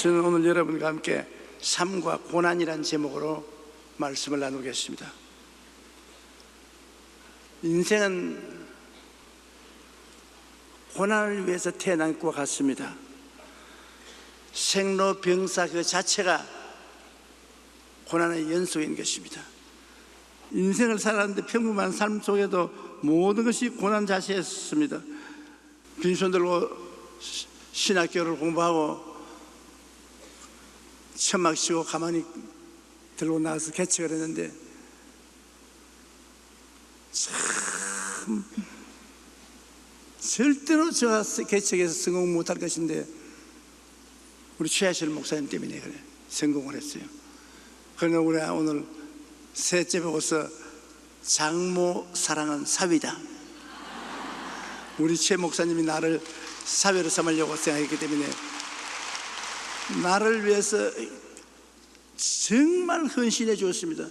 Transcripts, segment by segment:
저는 오늘 여러분과 함께 삶과 고난이라는 제목으로 말씀을 나누겠습니다. 인생은 고난을 위해서 태어난 것 같습니다. 생로병사 그 자체가 고난의 연속인 것입니다. 인생을 살았는데 평범한 삶 속에도 모든 것이 고난 자체였습니다. 빈손 들고 신학교를 공부하고 천막 치고 가만히 들고 나가서 개척을 했는데 참 절대로 제가 개척해서 성공 못할 것인데 우리 최하실 목사님 때문에 그래 성공을 했어요. 그러나 우리가 오늘 셋째 보고서 장모 사랑은 사위다. 우리 최 목사님이 나를 사위로 삼으려고 생각했기 때문에 나를 위해서 정말 헌신해 주었습니다.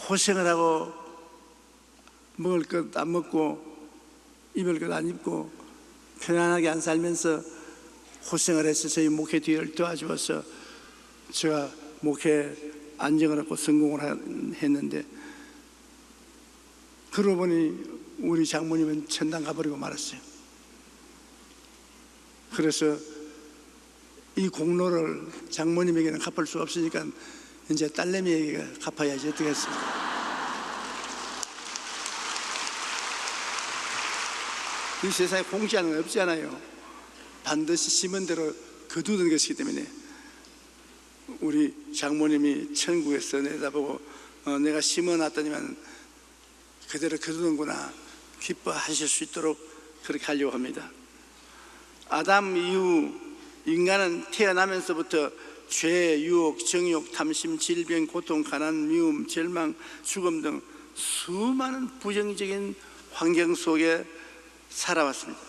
고생을 하고 먹을 것 안 먹고 입을 것 안 입고 편안하게 안 살면서 고생을 해서 저희 목회 뒤를 도와주어서 제가 목회 안정을 하고 성공을 했는데 그러고 보니 우리 장모님은 천당 가버리고 말았어요. 그래서 이 공로를 장모님에게는 갚을 수 없으니까 이제 딸내미에게 갚아야지 어떻게 했습니까? 이 세상에 공짜는 없잖아요. 반드시 심은 대로 거두는 것이기 때문에 우리 장모님이 천국에서 내다보고 내가 심어놨더니만 그대로 거두는구나 기뻐하실 수 있도록 그렇게 하려고 합니다. 아담 이후 인간은 태어나면서부터 죄, 유혹, 정욕, 탐심, 질병, 고통, 가난, 미움, 절망, 죽음 등 수많은 부정적인 환경 속에 살아왔습니다.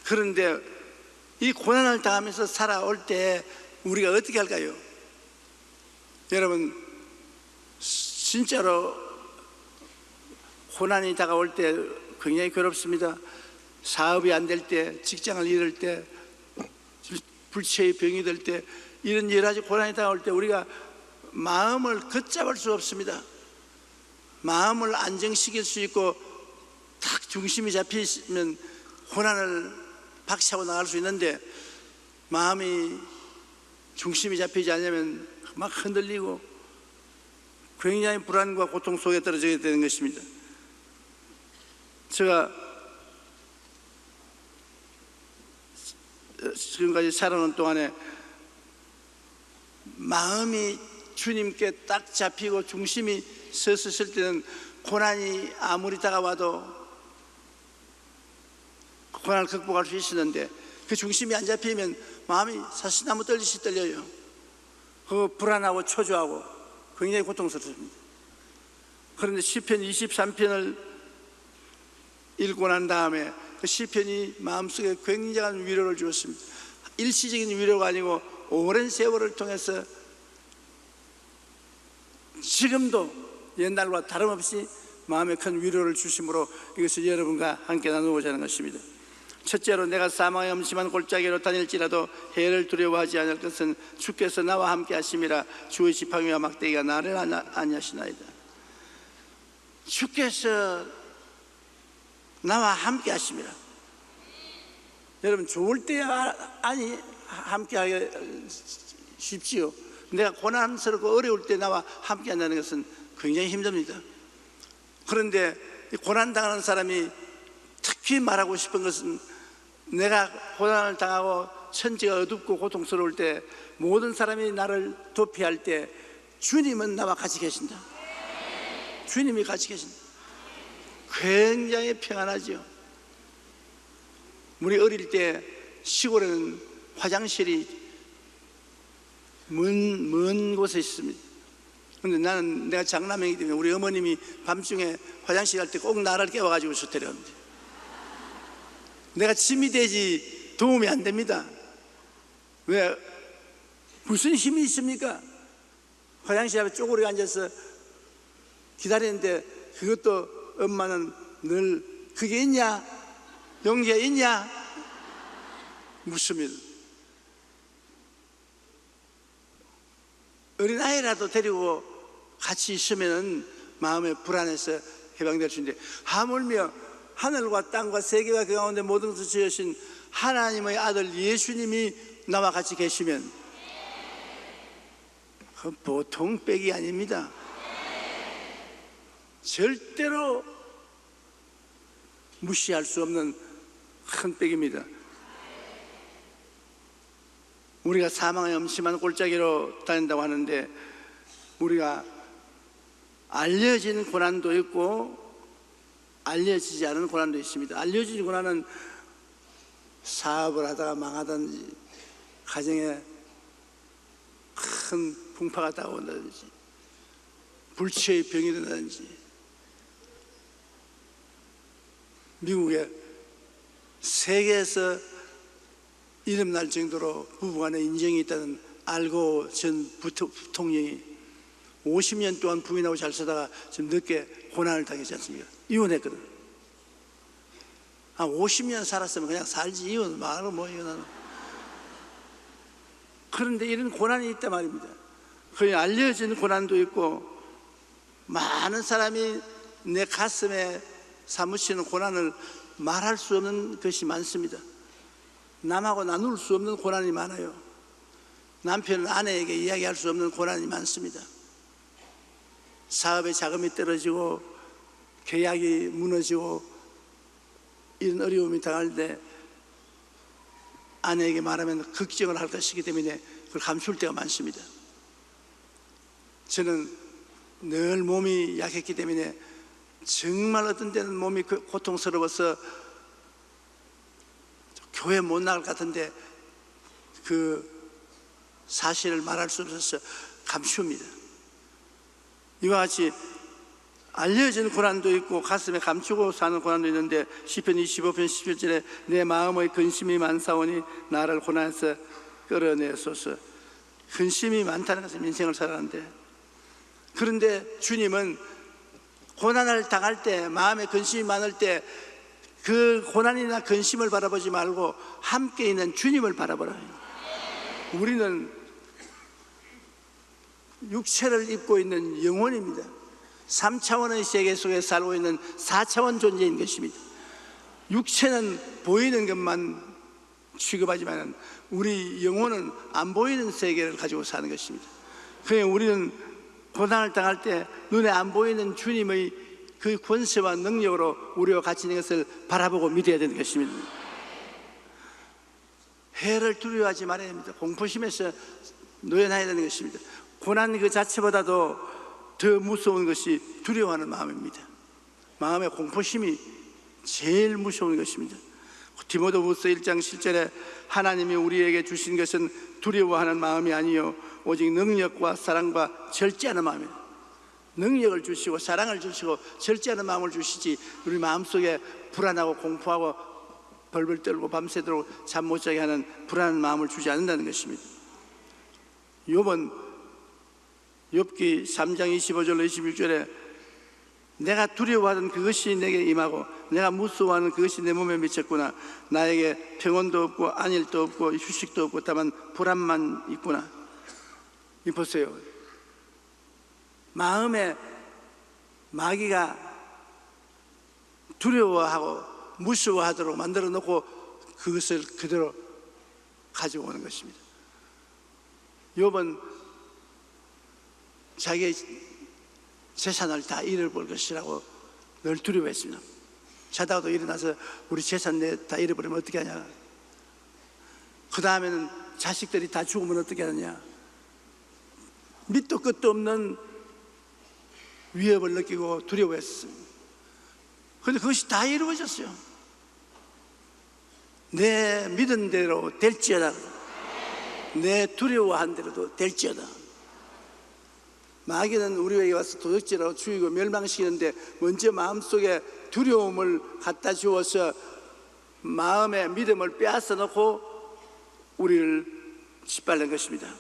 그런데 이 고난을 당하면서 살아올 때 우리가 어떻게 할까요? 여러분 진짜로 고난이 다가올 때 굉장히 괴롭습니다. 사업이 안 될 때, 직장을 잃을 때, 불치의 병이 될 때 이런 여러 가지 고난이 다가올 때 우리가 마음을 걷잡을 수 없습니다. 마음을 안정시킬 수 있고 딱 중심이 잡히면 고난을 박차고 나갈 수 있는데 마음이 중심이 잡히지 않으면 막 흔들리고 굉장히 불안과 고통 속에 떨어지게 되는 것입니다. 제가 지금까지 살아오는 동안에 마음이 주님께 딱 잡히고 중심이 섰을 때는 고난이 아무리 다가와도 고난을 극복할 수 있었는데 그 중심이 안 잡히면 마음이 사시나무 떨듯이 떨려요. 그 불안하고 초조하고 굉장히 고통스럽습니다. 그런데 시편 23편을 읽고 난 다음에 그 시편이 마음속에 굉장한 위로를 주었습니다. 일시적인 위로가 아니고 오랜 세월을 통해서 지금도 옛날과 다름없이 마음에 큰 위로를 주심으로 이것을 여러분과 함께 나누고자 하는 것입니다. 첫째로 내가 사망의 엄심한 골짜기로 다닐지라도 해를 두려워하지 않을 것은 주께서 나와 함께 하심이라. 주의 지팡이와 막대기가 나를 안니하시나이다. 주께서 나와 함께 하심이라. 여러분 좋을 때야 아니 함께 하기 쉽지요. 내가 고난스럽고 어려울 때 나와 함께 한다는 것은 굉장히 힘듭니다. 그런데 고난당하는 사람이 특히 말하고 싶은 것은 내가 고난을 당하고 천지가 어둡고 고통스러울 때 모든 사람이 나를 도피할 때 주님은 나와 같이 계신다. 주님이 같이 계신다. 굉장히 평안하죠. 우리 어릴 때 시골에는 화장실이 먼 곳에 있습니다. 그런데 나는 내가 장남이기 때문에 우리 어머님이 밤중에 화장실 갈 때 꼭 나를 깨워가지고 데려갑니다. 내가 짐이 되지 도움이 안 됩니다. 왜? 무슨 힘이 있습니까? 화장실 앞에 쪼그리고 앉아서 기다리는데 그것도 엄마는 늘 그게 있냐? 용기가 있냐? 무습니다. 어린아이라도 데리고 같이 있으면 마음의 불안에서 해방될 수 있는데, 하물며 하늘과 땅과 세계와 그 가운데 모든 것을 지으신 하나님의 아들 예수님이 나와 같이 계시면 그 보통 빽이 아닙니다. 절대로 무시할 수 없는 큰 빽입니다. 우리가 사망의 엄심한 골짜기로 다닌다고 하는데, 우리가 알려진 고난도 있고 알려지지 않은 고난도 있습니다. 알려진 고난은 사업을 하다가 망하든지, 가정에 큰 풍파가 다가온다든지, 불치의 병이 일어나든지, 미국에 세계에서 이름날 정도로 부부간에 인정이 있다는 알고 전 부통령이 50년 동안 부인하고 잘 살다가 좀 늦게 고난을 당하지 않습니까? 이혼했거든. 50년 살았으면 그냥 살지, 이혼 말로 뭐 이혼하는. 그런데 이런 고난이 있단 말입니다. 거의 알려진 고난도 있고, 많은 사람이 내 가슴에 사무치는 고난을 말할 수 없는 것이 많습니다. 남하고 나눌 수 없는 고난이 많아요. 남편은 아내에게 이야기할 수 없는 고난이 많습니다. 사업에 자금이 떨어지고 계약이 무너지고 이런 어려움이 당할 때 아내에게 말하면 걱정을 할 것이기 때문에 그걸 감출 때가 많습니다. 저는 늘 몸이 약했기 때문에 정말 어떤 때는 몸이 고통스러워서 교회 못 나갈 것 같은데 그 사실을 말할 수 없어서 감춥니다. 이와 같이 알려진 고난도 있고 가슴에 감추고 사는 고난도 있는데, 시편 25편 17절에 내 마음의 근심이 많사오니 나를 고난에서 끌어내소서. 근심이 많다는 것은 인생을 살아가는데, 그런데 주님은 고난을 당할 때, 마음에 근심이 많을 때 그 고난이나 근심을 바라보지 말고 함께 있는 주님을 바라보라. 우리는 육체를 입고 있는 영혼입니다. 3차원의 세계 속에 살고 있는 4차원 존재인 것입니다. 육체는 보이는 것만 취급하지만 우리 영혼은 안 보이는 세계를 가지고 사는 것입니다. 그러니 우리는 고난을 당할 때 눈에 안 보이는 주님의 그 권세와 능력으로 우리와 같이 있는 것을 바라보고 믿어야 되는 것입니다. 해를 두려워하지 말아야 합니다. 공포심에서 놓여놔야 되는 것입니다. 고난 그 자체보다도 더 무서운 것이 두려워하는 마음입니다. 마음의 공포심이 제일 무서운 것입니다. 디모데후서 1장 7절에 하나님이 우리에게 주신 것은 두려워하는 마음이 아니요 오직 능력과 사랑과 절제하는 마음이에요. 능력을 주시고 사랑을 주시고 절제하는 마음을 주시지, 우리 마음속에 불안하고 공포하고 벌벌 떨고 밤새도록 잠 못 자게 하는 불안한 마음을 주지 않는다는 것입니다. 욥기 3장 25절로 26절에 내가 두려워하던 그것이 내게 임하고 내가 무서워하는 그것이 내 몸에 미쳤구나. 나에게 평온도 없고 안일도 없고 휴식도 없고 다만 불안만 있구나. 이 보세요. 마음에 마귀가 두려워하고 무서워하도록 만들어 놓고 그것을 그대로 가지고 오는 것입니다. 욥은 자기의 재산을 다 잃어버릴 것이라고 늘 두려워했습니다. 자다가도 일어나서 우리 재산 다 잃어버리면 어떻게 하냐, 그 다음에는 자식들이 다 죽으면 어떻게 하느냐, 밑도 끝도 없는 위협을 느끼고 두려워했습니다. 그런데 그것이 다 이루어졌어요. 내 믿은 대로 될지어다, 내 두려워한 대로도 될지어다. 마귀는 우리에게 와서 도적질하고 죽이고 멸망시키는데 먼저 마음속에 두려움을 갖다 주어서 마음의 믿음을 빼앗아 놓고 우리를 짓밟는 것입니다.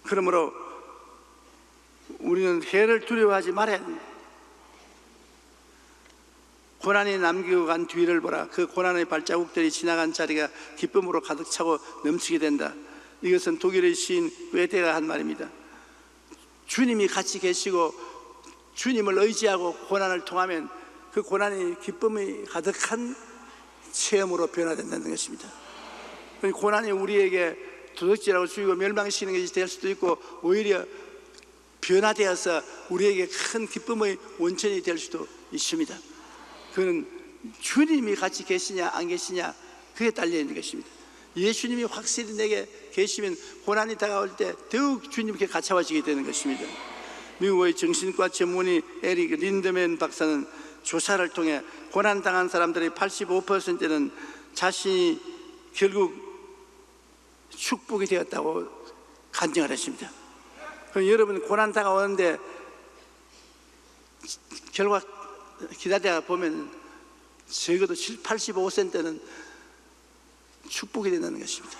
그러므로 우리는 해를 두려워하지 말아야 합니다. 고난이 남기고 간 뒤를 보라. 그 고난의 발자국들이 지나간 자리가 기쁨으로 가득 차고 넘치게 된다. 이것은 독일의 시인 괴테가 한 말입니다. 주님이 같이 계시고 주님을 의지하고 고난을 통하면 그 고난이 기쁨이 가득한 체험으로 변화된다는 것입니다. 고난이 우리에게 도둑질하고 죽이고 멸망시키는 것이 될 수도 있고, 오히려 변화되어서 우리에게 큰 기쁨의 원천이 될 수도 있습니다. 그는 주님이 같이 계시냐 안 계시냐, 그게 달려있는 것입니다. 예수님이 확실히 내게 계시면 고난이 다가올 때 더욱 주님께 가까워지게 되는 것입니다. 미국의 정신과 전문의 에릭 린드맨 박사는 조사를 통해 고난당한 사람들의 85%는 자신이 결국 축복이 되었다고 간증을 했습니다. 여러분, 고난 다가오는데 결과 기다리다가 보면 적어도 85%는 축복이 된다는 것입니다.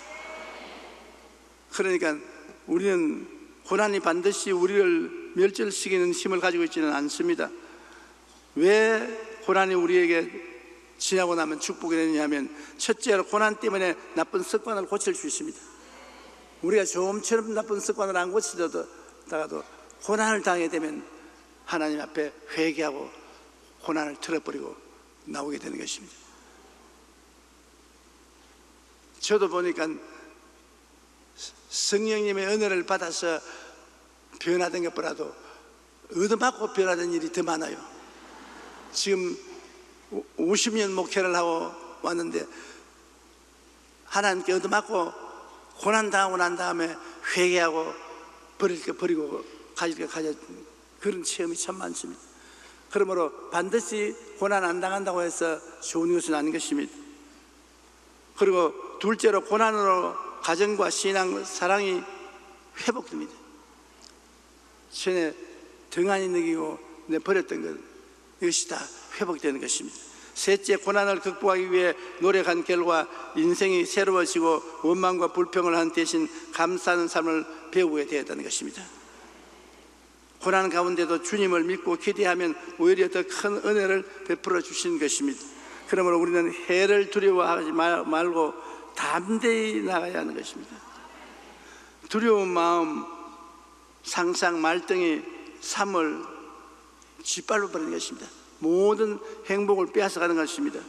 그러니까 우리는 고난이 반드시 우리를 멸절시키는 힘을 가지고 있지는 않습니다. 왜 고난이 우리에게 지나고 나면 축복이 되느냐 하면, 첫째로 고난 때문에 나쁜 습관을 고칠 수 있습니다. 우리가 좀처럼 나쁜 습관을 안 고치다가도 고난을 당하게 되면 하나님 앞에 회개하고 고난을 틀어버리고 나오게 되는 것입니다. 저도 보니까 성령님의 은혜를 받아서 변화된 것보다도 얻어맞고 변화된 일이 더 많아요. 지금 50년 목회를 하고 왔는데 하나님께 얻어맞고 고난당하고 난 다음에 회개하고 버릴 거 버리고 가질 거 가져, 그런 체험이 참 많습니다. 그러므로 반드시 고난 안 당한다고 해서 좋은 것은 아닌 것입니다. 그리고 둘째로, 고난으로 가정과 신앙, 사랑이 회복됩니다. 전에 등한히 느끼고 내 버렸던 것, 이것이 다 회복되는 것입니다. 셋째, 고난을 극복하기 위해 노력한 결과 인생이 새로워지고 원망과 불평을 한 대신 감사하는 삶을 배우게 되었다는 것입니다. 고난 가운데도 주님을 믿고 기대하면 오히려 더 큰 은혜를 베풀어 주신 것입니다. 그러므로 우리는 해를 두려워하지 말고 담대히 나가야 하는 것입니다. 두려운 마음, 상상, 말등이 삶을 짓밟아 버리는 것입니다. 모든 행복을 빼앗아가는 것입니다.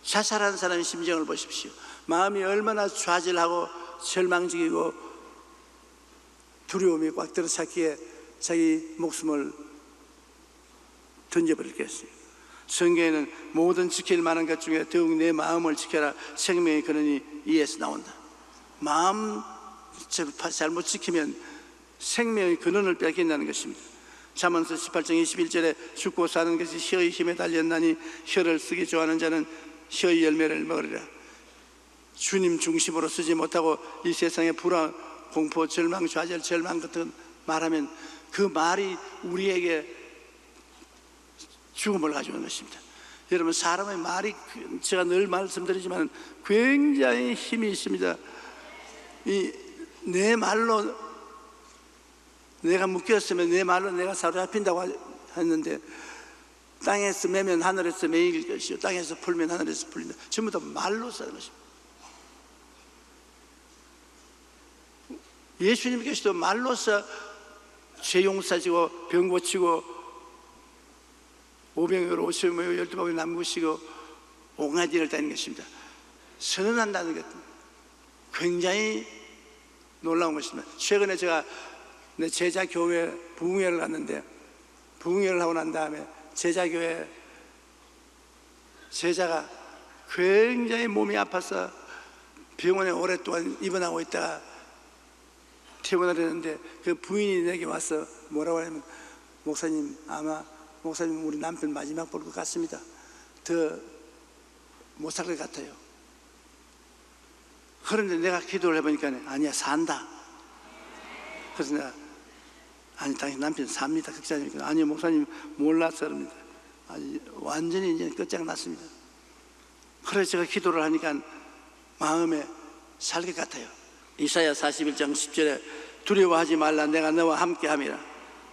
자살한 사람의 심정을 보십시오. 마음이 얼마나 좌절하고 절망적이고 두려움이 꽉 들어찼기에 자기 목숨을 던져버리겠어요. 성경에는 모든 지킬 만한 것 중에 더욱 내 마음을 지켜라, 생명의 근원이 이에서 나온다. 마음 잘못 지키면 생명의 근원을 뺏긴다는 것입니다. 잠언서 18장 21절에 죽고 사는 것이 혀의 힘에 달렸나니 혀를 쓰기 좋아하는 자는 혀의 열매를 먹으리라. 주님 중심으로 쓰지 못하고 이 세상의 불안, 공포, 절망, 좌절, 절망 같은 말하면 그 말이 우리에게 죽음을 가져오는 것입니다. 여러분, 사람의 말이, 제가 늘 말씀드리지만 굉장히 힘이 있습니다. 내 말로 내가 묶였으면 내 말로 내가 사로잡힌다고 했는데, 땅에서 매면 하늘에서 매일 것이요 땅에서 풀면 하늘에서 풀린다. 전부 다 말로 사는 것입니다. 예수님께서도 말로서 죄 용서하시고 병 고치고 오병이어로 50명을 12명을 남기시고 온갖 일을 다 하는 것입니다. 선언한다는 것 굉장히 놀라운 것입니다. 최근에 제가 내 제자 교회 부흥회를 갔는데, 부흥회를 하고 난 다음에 제자 교회 제자가 굉장히 몸이 아파서 병원에 오랫동안 입원하고 있다가 퇴원을 했는데, 그 부인이 내게 와서 뭐라고 하냐면, 목사님, 아마 목사님 우리 남편 마지막 볼 것 같습니다. 더 못 살 것 같아요. 그런데 내가 기도를 해보니까 아니야, 산다. 그래서 내가, 아니 당신 남편 삽니다. 극장이니까. 아니요 목사님 몰라서 그럽니다. 아니, 완전히 이제 끝장났습니다. 그래서 제가 기도를 하니까 마음에 살 것 같아요. 이사야 41장 10절에 두려워하지 말라, 내가 너와 함께 함이라.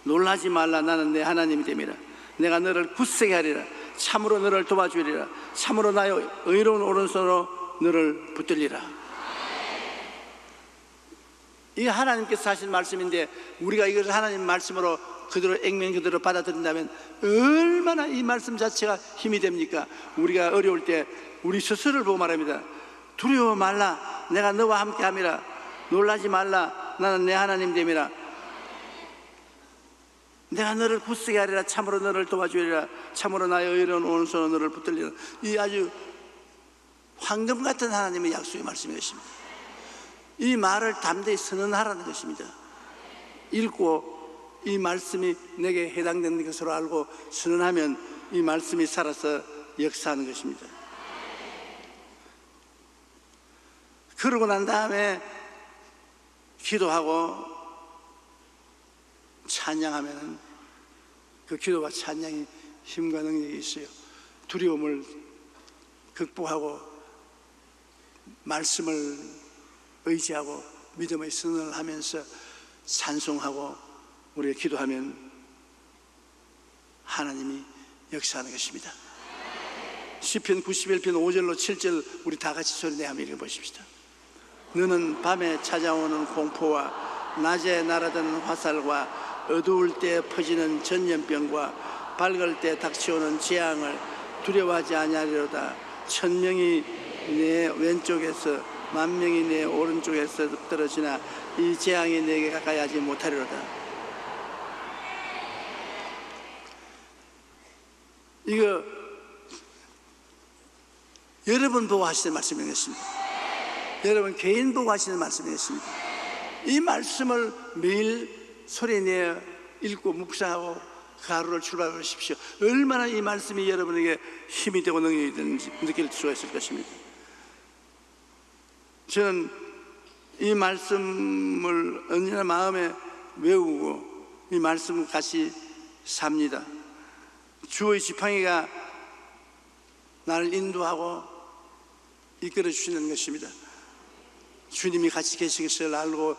놀라지 말라, 나는 내 하나님이 됨이라. 내가 너를 굳세게 하리라. 참으로 너를 도와주리라. 참으로 나의 의로운 오른손으로 너를 붙들리라. 이게 하나님께서 하신 말씀인데, 우리가 이것을 하나님 말씀으로 그대로 액면 그대로 받아들인다면 얼마나 이 말씀 자체가 힘이 됩니까? 우리가 어려울 때 우리 스스로를 보고 말합니다. 두려워 말라, 내가 너와 함께 함이라. 놀라지 말라, 나는 내 하나님 됨이라. 내가 너를 굳세게 하리라. 참으로 너를 도와주리라. 참으로 나의 의로운 오른손으로 너를 붙들리라. 이 아주 황금 같은 하나님의 약속의 말씀이 것입니다. 이 말을 담대히 선언하라는 것입니다. 읽고 이 말씀이 내게 해당되는 것으로 알고 선언하면 이 말씀이 살아서 역사하는 것입니다. 그러고 난 다음에 기도하고 찬양하면 그 기도와 찬양이 힘과 능력이 있어요. 두려움을 극복하고 말씀을 의지하고 믿음의 선언을 하면서 찬송하고 우리가 기도하면 하나님이 역사하는 것입니다. 시편 91편 5절로 7절 우리 다 같이 소리내 한번 읽어보십시다. 너는 밤에 찾아오는 공포와 낮에 날아드는 화살과 어두울 때 퍼지는 전염병과 밝을 때 닥쳐오는 재앙을 두려워하지 아니하리로다. 1000명이 내 왼쪽에서 10,000명이 내 오른쪽에서 떨어지나 이 재앙이 내게 가까이 하지 못하리로다. 이거 여러분 보고 하시는 말씀이겠습니다. 여러분 개인 보고 하시는 말씀이겠습니다. 이 말씀을 매일 소리내어 읽고 묵상하고 그 하루를 출발하십시오. 얼마나 이 말씀이 여러분에게 힘이 되고 능력이 되는지 느낄 수가 있을 것입니다. 저는 이 말씀을 언제나 마음에 외우고 이 말씀을 같이 삽니다. 주의 지팡이가 나를 인도하고 이끌어 주시는 것입니다. 주님이 같이 계신 것을 알고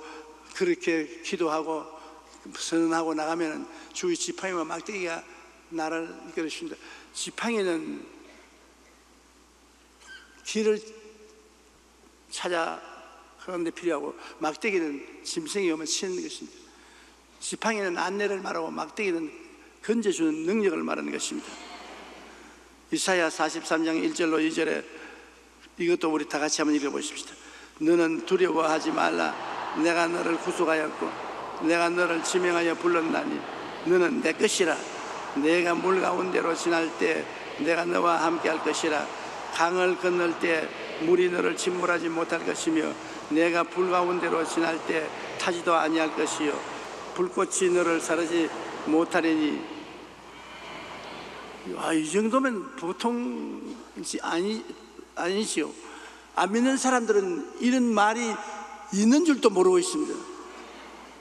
그렇게 기도하고 선언하고 나가면 주의 지팡이와 막대기가 나를 이끌어 주십니다. 지팡이는 길을 찾아 그런 데 필요하고, 막대기는 짐승이 오면 치는 것입니다. 지팡이는 안내를 말하고 막대기는 건져주는 능력을 말하는 것입니다. 이사야 43장 1절로 2절에 이것도 우리 다 같이 한번 읽어보십시다. 너는 두려워하지 말라. 내가 너를 구속하였고 내가 너를 지명하여 불렀나니 너는 내 것이라. 내가 물 가운데로 지날 때 내가 너와 함께 할 것이라. 강을 건널 때 물이 너를 침몰하지 못할 것이며 내가 불 가운데로 지날 때 타지도 아니할 것이요 불꽃이 너를 사르지 못하리니. 이 정도면 보통 아니지요. 안 믿는 사람들은 이런 말이 있는 줄도 모르고 있습니다.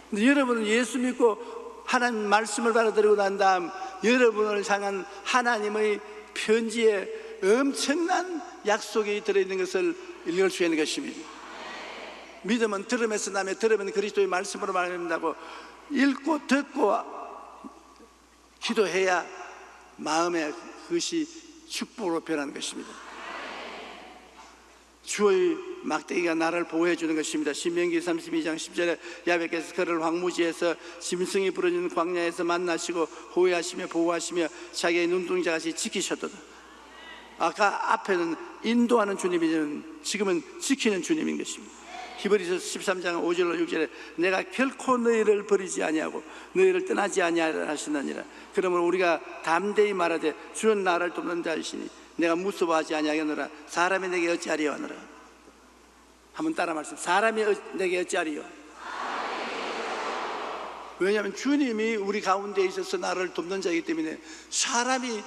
근데 여러분은 예수 믿고 하나님 말씀을 받아들이고 난 다음 여러분을 향한 하나님의 편지에 엄청난 약속이 들어있는 것을 읽을 수 있는 것입니다. 믿음은 들음에서 나며 들으면 그리스도의 말씀으로 말한다고 읽고 듣고 기도해야 마음에 그것이 축복으로 변하는 것입니다. 주의 막대기가 나를 보호해 주는 것입니다. 신명기 32장 10절에 야훼께서 그를 황무지에서 짐승이 부러지는 광야에서 만나시고 호위하시며 보호하시며 자기의 눈동자같이 지키셨도다. 아까 앞에는 인도하는 주님이지만 지금은 지키는 주님인 것입니다. 히브리서 13장 5절로 6절에 내가 결코 너희를 버리지 아니하고 너희를 떠나지 아니하리라 하시느니라. 그러므로 우리가 담대히 말하되 주는 나를 돕는 자이시니 내가 무서워하지 아니하겠노라. 사람이 내게 어찌하리요 하노라. 한번 따라 말씀. 사람이 내게 어찌하리요. 왜냐하면 주님이 우리 가운데 있어서 나를 돕는 자이기 때문에 사람이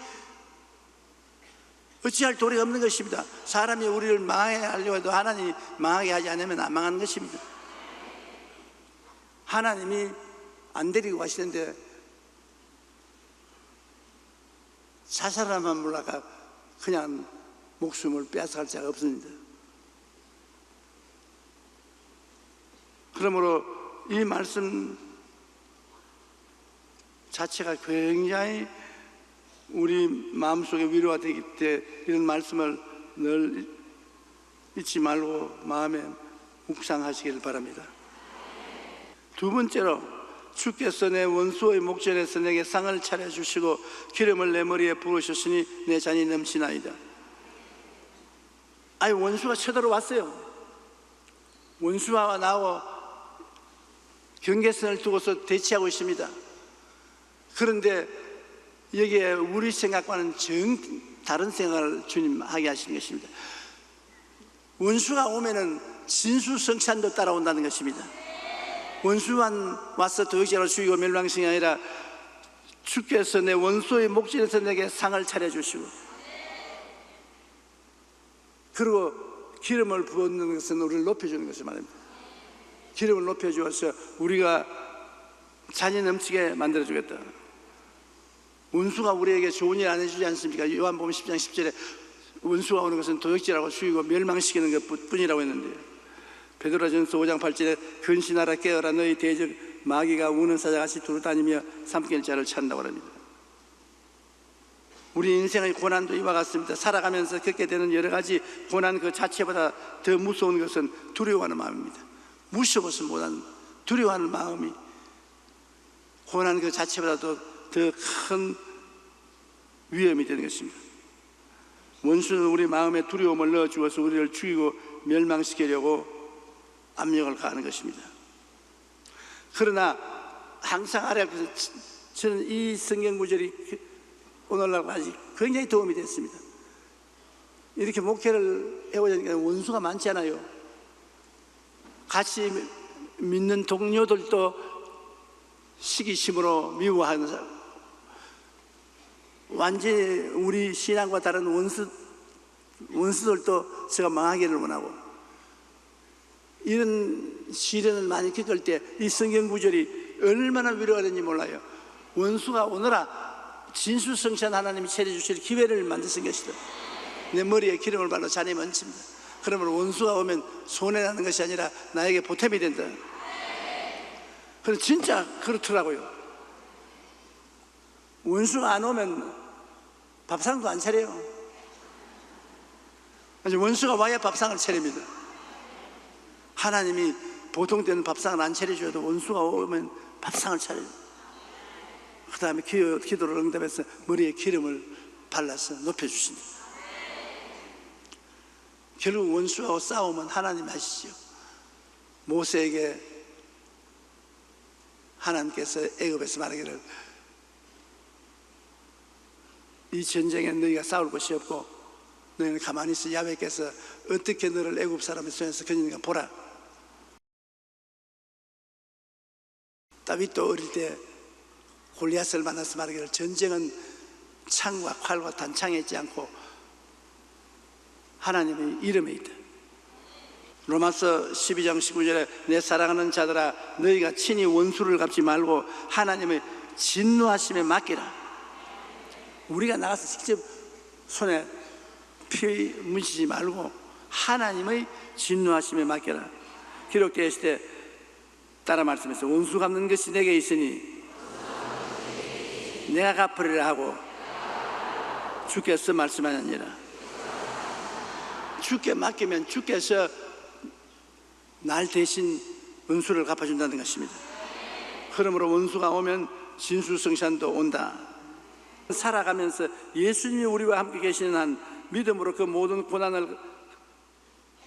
어찌할 도리가 없는 것입니다. 사람이 우리를 망하게 하려고 해도 하나님이 망하게 하지 않으면 안 망하는 것입니다. 하나님이 안 데리고 가시는데 사사람만 몰라가 그냥 목숨을 빼앗아갈 자가 없습니다. 그러므로 이 말씀 자체가 굉장히 우리 마음속에 위로가 되기 때 이런 말씀을 늘 잊지 말고 마음에 묵상하시길 바랍니다. 두 번째로, 주께서 내 원수의 목전에서 내게 상을 차려주시고 기름을 내 머리에 부으셨으니 내 잔이 넘치나이다. 아니, 원수가 쳐들어왔어요. 원수와 나하고 경계선을 두고서 대치하고 있습니다. 그런데 여기에 우리 생각과는 다른 생각을 주님 하게 하시는 것입니다. 원수가 오면은 진수성찬도 따라온다는 것입니다. 원수만 와서 도적질하고 죽이고 멸망시키는 게 아니라 주께서 내 원수의 목전에서 내게 상을 차려주시고, 그리고 기름을 부었는 것은 우리를 높여주는 것을 말합니다. 기름을 높여주어서 우리가 잔이 넘치게 만들어주겠다. 원수가 우리에게 좋은 일 안 해주지 않습니까? 요한복음 10장 10절에 원수가 오는 것은 도적질하고 죽이고 멸망시키는 것 뿐이라고 했는데, 베드로전서 5장 8절에 근신하라 깨어라 너희 대적 마귀가 우는 사자같이 두루다니며 삼킬 자를 찾는다고 합니다. 우리 인생의 고난도 이와 같습니다. 살아가면서 겪게 되는 여러 가지 고난 그 자체보다 더 무서운 것은 두려워하는 마음입니다. 무서워서 못하는 두려워하는 마음이 고난 그 자체보다도 더 큰 위험이 되는 것입니다. 원수는 우리 마음에 두려움을 넣어주어서 우리를 죽이고 멸망시키려고 압력을 가하는 것입니다. 그러나 항상 알아서 저는 이 성경 구절이 오늘날까지 굉장히 도움이 됐습니다. 이렇게 목회를 해보니까 원수가 많잖아요. 같이 믿는 동료들도 시기심으로 미워하는 사람, 완전히 우리 신앙과 다른 원수들도 제가 망하기를 원하고, 이런 시련을 많이 겪을 때 이 성경 구절이 얼마나 위로가 되는지 몰라요. 원수가 오너라 진수성찬 하나님이 차려주실 기회를 만드신 것이다. 내 머리에 기름을 발라 잔이 넘칩니다. 그러면 원수가 오면 손해나는 것이 아니라 나에게 보탬이 된다. 그럼 진짜 그렇더라고요. 원수가 안 오면 밥상도 안 차려요. 원수가 와야 밥상을 차립니다. 하나님이 보통 때는 밥상을 안 차려줘도 원수가 오면 밥상을 차려요. 그 다음에 기도를 응답해서 머리에 기름을 발라서 높여주신다. 결국 원수하고 싸우면 하나님 아시죠? 모세에게 하나님께서 애굽에서 말하기를 이 전쟁에 너희가 싸울 것이 없고 너희는 가만히 있어 야훼께서 어떻게 너를 애굽 사람의 손에서 건지는가 보라. 다윗도 어릴 때 골리앗을 만나서 말하기를 전쟁은 창과 칼과 단창에 있지 않고 하나님의 이름에 있다. 로마서 12장 19절에 내 사랑하는 자들아 너희가 친히 원수를 갚지 말고 하나님의 진노하심에 맡기라. 우리가 나가서 직접 손에 피 묻히지 말고 하나님의 진노하심에 맡겨라. 기록되어 있을 때 따라 말씀해서 원수 갚는 것이 내게 있으니 내가 갚으리라 하고 주께서 말씀하느니라. 주께 맡기면 주께서 날 대신 원수를 갚아준다는 것입니다. 그러므로 원수가 오면 진수성찬도 온다. 살아가면서 예수님이 우리와 함께 계시는 한 믿음으로 그 모든 고난을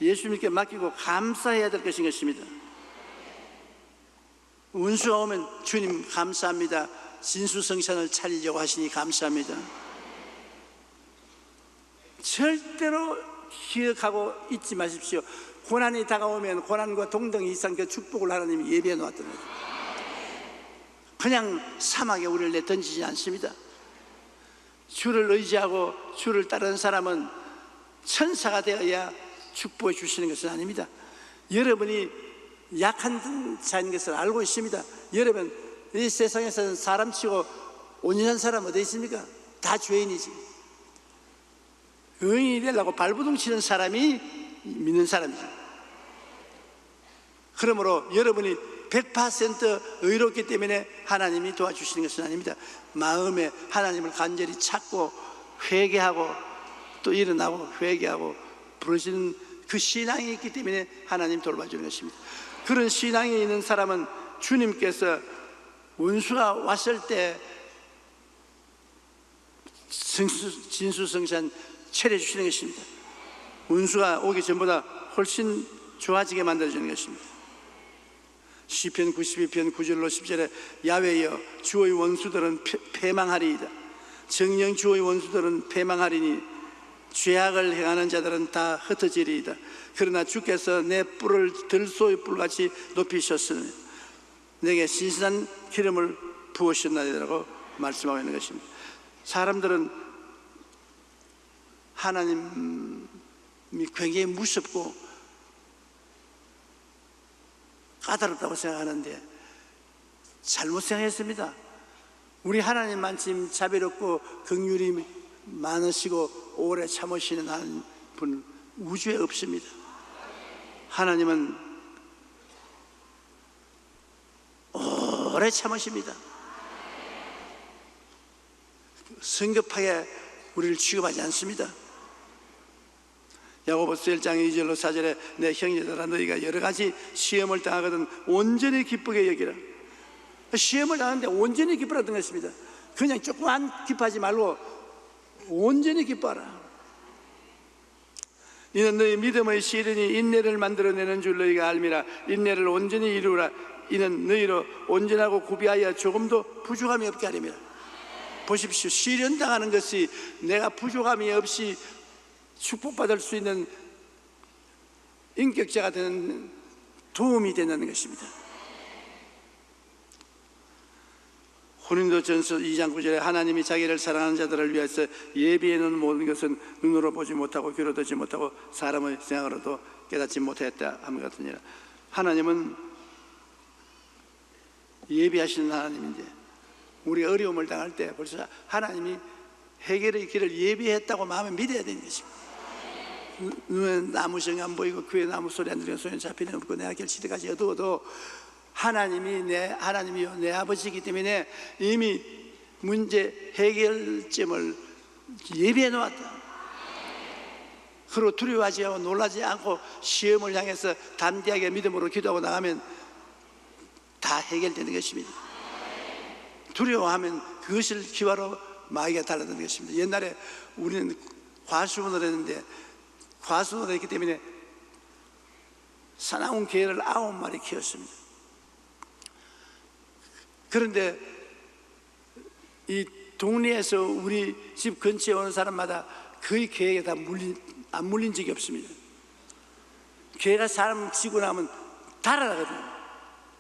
예수님께 맡기고 감사해야 될 것인 것입니다. 원수가 오면 주님 감사합니다. 진수성찬을 차리려고 하시니 감사합니다. 절대로 기억하고 잊지 마십시오. 고난이 다가오면 고난과 동등 이상 그 축복을 하나님이 예비해 놓았던 거예요. 그냥 사막에 우리를 내던지지 않습니다. 주를 의지하고 주를 따르는 사람은 천사가 되어야 축복해 주시는 것은 아닙니다. 여러분이 약한 자인 것을 알고 있습니다. 여러분 이 세상에서는 사람치고 온전한 사람 어디 있습니까? 다 죄인이지. 의인이 되려고 발버둥 치는 사람이 믿는 사람이죠. 그러므로 여러분이 100% 의롭기 때문에 하나님이 도와주시는 것은 아닙니다. 마음에 하나님을 간절히 찾고 회개하고 또 일어나고 회개하고 부르시는 그 신앙이 있기 때문에 하나님 돌봐주는 것입니다. 그런 신앙이 있는 사람은 주님께서 원수가 왔을 때 진수성찬 차려주시는 것입니다. 원수가 오기 전보다 훨씬 좋아지게 만들어주는 것입니다. 시편 92편 9절로 10절에 야훼여 주의 원수들은 패망하리이다. 정녕 주의 원수들은 패망하리니 죄악을 행하는 자들은 다 흩어지리이다. 그러나 주께서 내 뿔을 들소의 뿔같이 높이셨으니 내게 신선한 기름을 부으셨나이라고 말씀하고 있는 것입니다. 사람들은 하나님이 굉장히 무섭고 까다롭다고 생각하는데 잘못 생각했습니다. 우리 하나님만큼 자비롭고 긍휼이 많으시고 오래 참으시는 한 분 우주에 없습니다. 하나님은 오래 참으십니다. 성급하게 우리를 취급하지 않습니다. 야고보서 1장 2절로 4절에 내 형제들아 너희가 여러 가지 시험을 당하거든 온전히 기쁘게 여기라. 시험을 당하는데 온전히 기쁘라는 것입니다. 그냥 조금만 기뻐하지 말고 온전히 기뻐하라. 이는 너희 믿음의 시련이 인내를 만들어내는 줄 너희가 알미라. 인내를 온전히 이루라. 이는 너희로 온전하고 구비하여 조금도 부족함이 없게 하림이라. 보십시오. 시련 당하는 것이 내가 부족함이 없이 축복받을 수 있는 인격자가 되는 도움이 된다는 것입니다. 고린도전서 2장 9절에 하나님이 자기를 사랑하는 자들을 위해서 예비해 놓은 모든 것은 눈으로 보지 못하고 귀로 듣지 못하고 사람의 생각으로도 깨닫지 못했다 함 같으니라. 하나님은 예비하시는 하나님인데 우리가 어려움을 당할 때 벌써 하나님이 해결의 길을 예비했다고 마음에 믿어야 되는 것입니다. 눈에 나무 정이 안 보이고 귀에 나무 소리 안 들리는 소리는 잡히는 없고 내가 결실까지 어두워도 하나님이요 내 아버지이기 때문에 이미 문제 해결점을 예비해 놓았다. 그리고 두려워하지 않고 놀라지 않고 시험을 향해서 담대하게 믿음으로 기도하고 나가면 다 해결되는 것입니다. 두려워하면 그것을 기화로 마귀가 달라드는 것입니다. 옛날에 우리는 과수원을 했는데 과수원을 했기 때문에 사나운 개를 9마리 키웠습니다. 그런데 이 동네에서 우리 집 근처에 오는 사람마다 거의 개에게 다 안 물린 적이 없습니다. 개가 사람 치고 나면 달아나거든요.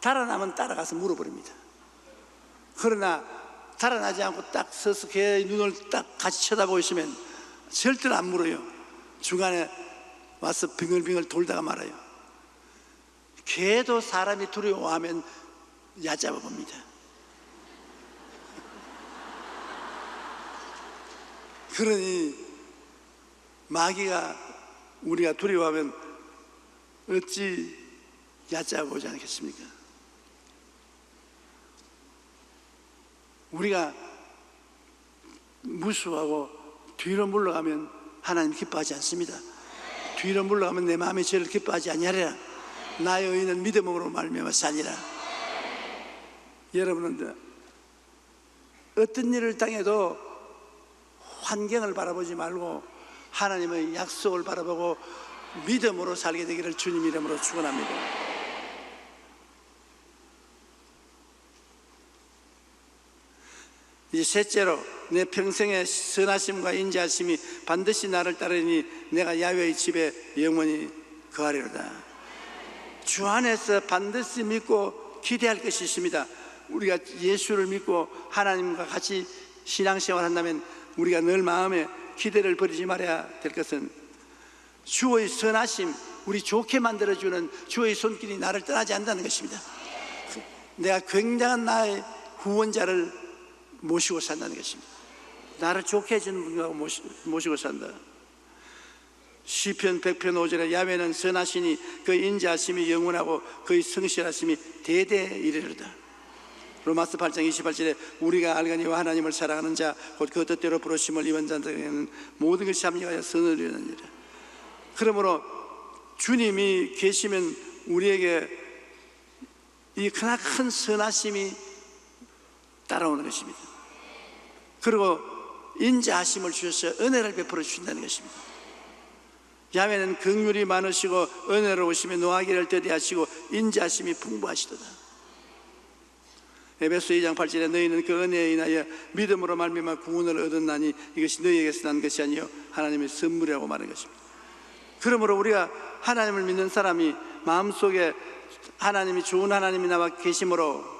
달아나면 따라가서 물어버립니다. 그러나 달아나지 않고 딱 서서 개의 눈을 딱 같이 쳐다보고 있으면 절대로 안 물어요. 중간에 와서 빙글빙글 돌다가 말아요. 개도 사람이 두려워하면 얕잡아 봅니다. 그러니 마귀가 우리가 두려워하면 어찌 얕잡아 보지 않겠습니까? 우리가 무수하고 뒤로 물러가면 하나님 기뻐하지 않습니다. 뒤로 물러가면 내 마음이 저를 기뻐하지 아니하리라. 나의 의인은 믿음으로 말미암아 살리라. 여러분은 어떤 일을 당해도 환경을 바라보지 말고 하나님의 약속을 바라보고 믿음으로 살게 되기를 주님 이름으로 축원합니다. 이제 셋째로 내 평생의 선하심과 인자하심이 반드시 나를 따르니 내가 야훼의 집에 영원히 거하리로다. 주 안에서 반드시 믿고 기대할 것이 있습니다. 우리가 예수를 믿고 하나님과 같이 신앙생활 한다면 우리가 늘 마음에 기대를 버리지 말아야 될 것은 주의 선하심, 우리 좋게 만들어주는 주의 손길이 나를 떠나지 않는다는 것입니다. 내가 굉장한 나의 후원자를 모시고 산다는 것입니다. 나를 좋게 해주는 분과 모시고 산다. 시편 100편 5절에 야훼는 선하시니 그 인자하심이 영원하고 그의 성실하심이 대대에 이르리로다. 로마서 8장 28절에 우리가 알거니와 하나님을 사랑하는 자 곧 그 뜻대로 부르심을 입은 자들에게는 모든 것이 합력하여 선을 이루느니라. 그러므로 주님이 계시면 우리에게 이 크나큰 선하심이 따라오는 것입니다. 그리고 인자하심을 주셔서 은혜를 베풀어 주신다는 것입니다. 야훼는 긍휼이 많으시고 은혜로우시며 노하기를 더디하시고 인자하심이 풍부하시도다. 에베소 2장 8절에 너희는 그 은혜에 인하여 믿음으로 말미암아 구원을 얻었나니 이것이 너희에게서 난 것이 아니요 하나님의 선물이라고 말하는 것입니다. 그러므로 우리가 하나님을 믿는 사람이 마음속에 하나님이 좋은 하나님이 나와 계심으로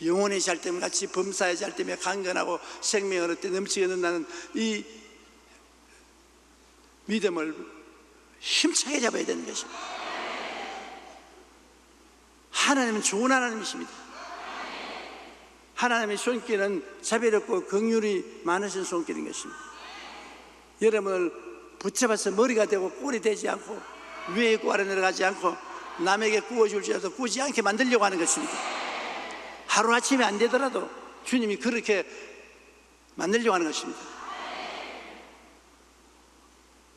영혼의 잘됨 같이 범사의 잘됨에 강건하고 생명을 얻되 넘치게 얻는다는 이 믿음을 힘차게 잡아야 되는 것입니다. 하나님은 좋은 하나님이십니다. 하나님의 손길은 자비롭고 긍휼이 많으신 손길인 것입니다. 여러분을 붙잡아서 머리가 되고 꼴이 되지 않고 위에 있고 아래 내려가지 않고 남에게 구워줄 줄 알아서 구지 않게 만들려고 하는 것입니다. 하루아침에 안 되더라도 주님이 그렇게 만들려고 하는 것입니다.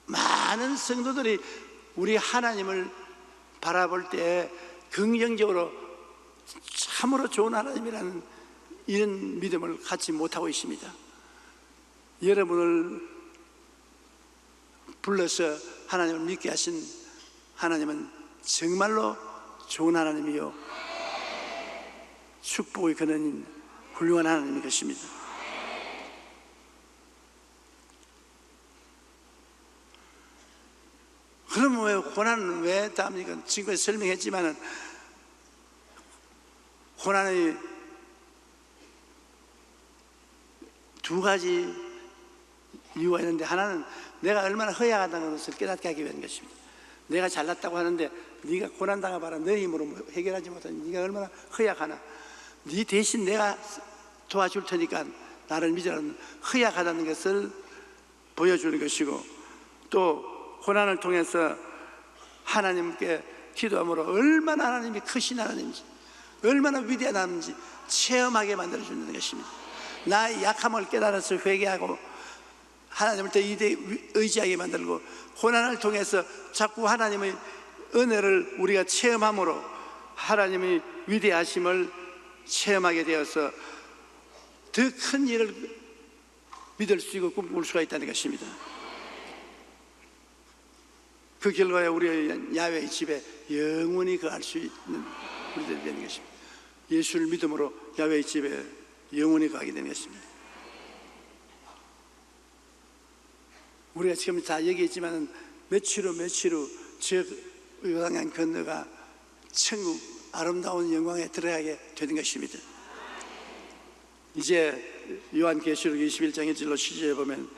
많은 성도들이 우리 하나님을 바라볼 때 긍정적으로 참으로 좋은 하나님이라는 이런 믿음을 갖지 못하고 있습니다. 여러분을 불러서 하나님을 믿게 하신 하나님은 정말로 좋은 하나님이요 축복의 근원인 훌륭한 하나님인 것입니다. 그러면 왜 고난은 왜 답니까? 지금까지 설명했지만은 고난의 두 가지 이유가 있는데, 하나는 내가 얼마나 허약하다는 것을 깨닫게 하기 위한 것입니다. 내가 잘났다고 하는데 네가 고난 당해봐라. 내 힘으로 해결하지 못하니 네가 얼마나 허약하나. 네 대신 내가 도와줄 테니까 나를 믿으라는 허약하다는 것을 보여주는 것이고, 또 고난을 통해서 하나님께 기도함으로 얼마나 하나님이 크신 하나님인지, 얼마나 위대한 하나님인지 체험하게 만들어주는 것입니다. 나의 약함을 깨달아서 회개하고 하나님을 더 의지하게 만들고, 고난을 통해서 자꾸 하나님의 은혜를 우리가 체험함으로 하나님의 위대하심을 체험하게 되어서 더 큰 일을 믿을 수 있고 꿈꿀 수가 있다는 것입니다. 그 결과에 우리의 야훼의 집에 영원히 거할 수 있는 우리들이 되는 것입니다. 예수를 믿음으로 야훼의 집에 영원히 거하게 되는 것입니다. 우리가 지금 다 얘기했지만 며칠 후 저 요단강 건너가 천국 아름다운 영광에 들어가게 되는 것입니다. 이제 요한계시록 21장 1절로 시제해 보면,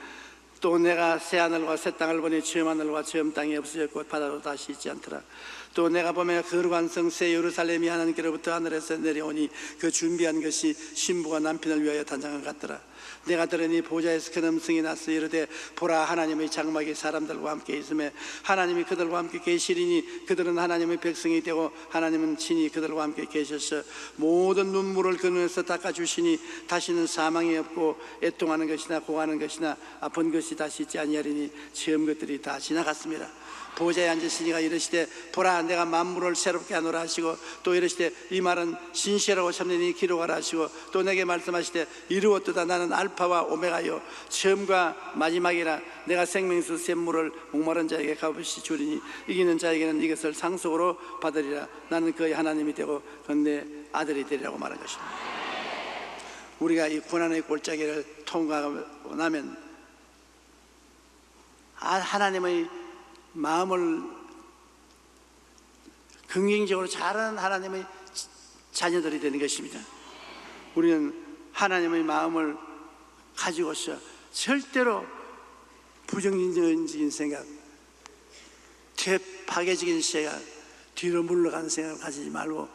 또 내가 새 하늘과 새 땅을 보니 처음 하늘과 처음 땅이 없어졌고 바다도 다시 있지 않더라. 또 내가 보면 거룩한 성 새 예루살렘이 하나님께로부터 하늘에서 내려오니 그 준비한 것이 신부가 남편을 위하여 단장한 것 같더라. 내가 들으니 보좌에서 큰 음성이 나서 이르되, 보라, 하나님의 장막이 사람들과 함께 있으며 하나님이 그들과 함께 계시리니 그들은 하나님의 백성이 되고 하나님은 친히 그들과 함께 계셔서 모든 눈물을 그 눈에서 닦아주시니 다시는 사망이 없고 애통하는 것이나 고하는 것이나 아픈 것이 다시 있지 아니하리니 처음 것들이 다 지나갔습니다. 보좌에 앉으시니가 이르시되, 보라, 내가 만물을 새롭게 하노라 하시고, 또 이르시되 이 말은 신실하고 참되니 기록하라 하시고, 또 내게 말씀하시되 이루었도다. 나는 알파와 오메가요 처음과 마지막이라. 내가 생명수 샘물을 목마른 자에게 값없이 주리니 이기는 자에게는 이것을 상속으로 받으리라. 나는 그의 하나님이 되고 그는 내 아들이 되리라고 말한 것입니다. 우리가 이 고난의 골짜기를 통과하고 나면 하나님의 마음을 긍정적으로 잘하는 하나님의 자녀들이 되는 것입니다. 우리는 하나님의 마음을 가지고서 절대로 부정적인 생각, 파괴적인 생각, 뒤로 물러가는 생각을 가지지 말고,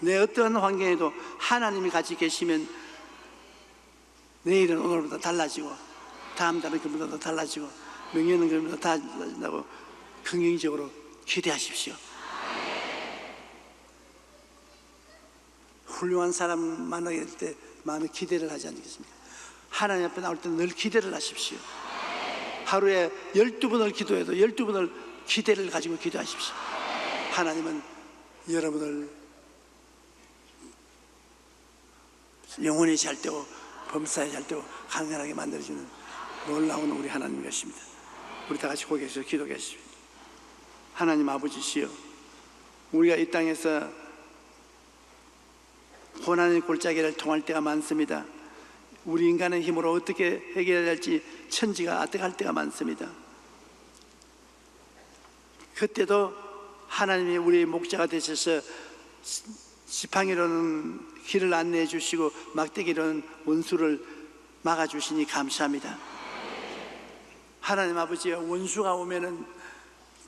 내 어떠한 환경에도 하나님이 같이 계시면 내일은 오늘보다 달라지고, 다음 달은 그보다 더 달라지고, 명예는 그보다 달라진다고 긍정적으로 기대하십시오. 훌륭한 사람 만나게 될 때 많은 기대를 하지 않겠습니까? 하나님 앞에 나올 때 늘 기대를 하십시오. 하루에 12번을 기도해도 12번을 기대를 가지고 기도하십시오. 하나님은 여러분을 영혼이 잘 되고 범사에 잘 되고 강건하게 만들어주는 놀라운 우리 하나님 것입니다. 우리 다 같이 고개 숙여 기도하겠습니다. 하나님 아버지시여, 우리가 이 땅에서 고난의 골짜기를 통할 때가 많습니다. 우리 인간의 힘으로 어떻게 해결해야 할지 천지가 아득할 때가 많습니다. 그때도 하나님이 우리의 목자가 되셔서 지팡이로는 길을 안내해 주시고 막대기로는 원수를 막아주시니 감사합니다. 하나님 아버지여, 원수가 오면은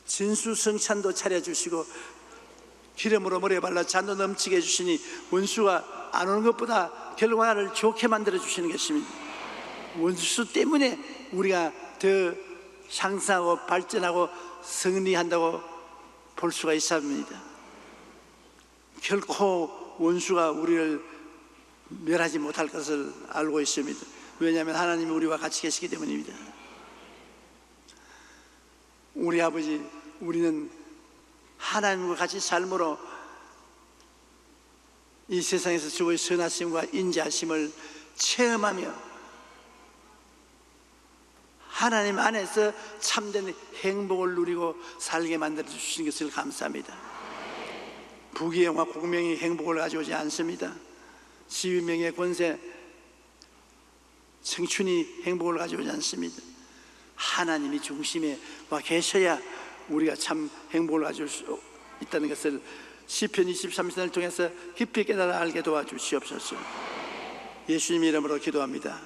진수성찬도 차려주시고 기름으로 머리에 발라 잔도 넘치게 해주시니 원수가 안 오는 것보다 결과를 좋게 만들어 주시는 것입니다. 원수 때문에 우리가 더 상승하고 발전하고 승리한다고 볼 수가 있습니다. 결코 원수가 우리를 멸하지 못할 것을 알고 있습니다. 왜냐하면 하나님이 우리와 같이 계시기 때문입니다. 우리 아버지, 우리는 하나님과 같이 삶으로 이 세상에서 주의 선하심과 인자하심을 체험하며 하나님 안에서 참된 행복을 누리고 살게 만들어 주시는 것을 감사합니다. 부귀영화 공명이 행복을 가져오지 않습니다. 지위명예 권세 청춘이 행복을 가져오지 않습니다. 하나님이 중심에 와 계셔야 우리가 참 행복을 가져올 수 있다는 것을 시편 23편을 통해서 깊이 깨달아 알게 도와주시옵소서. 예수님 이름으로 기도합니다.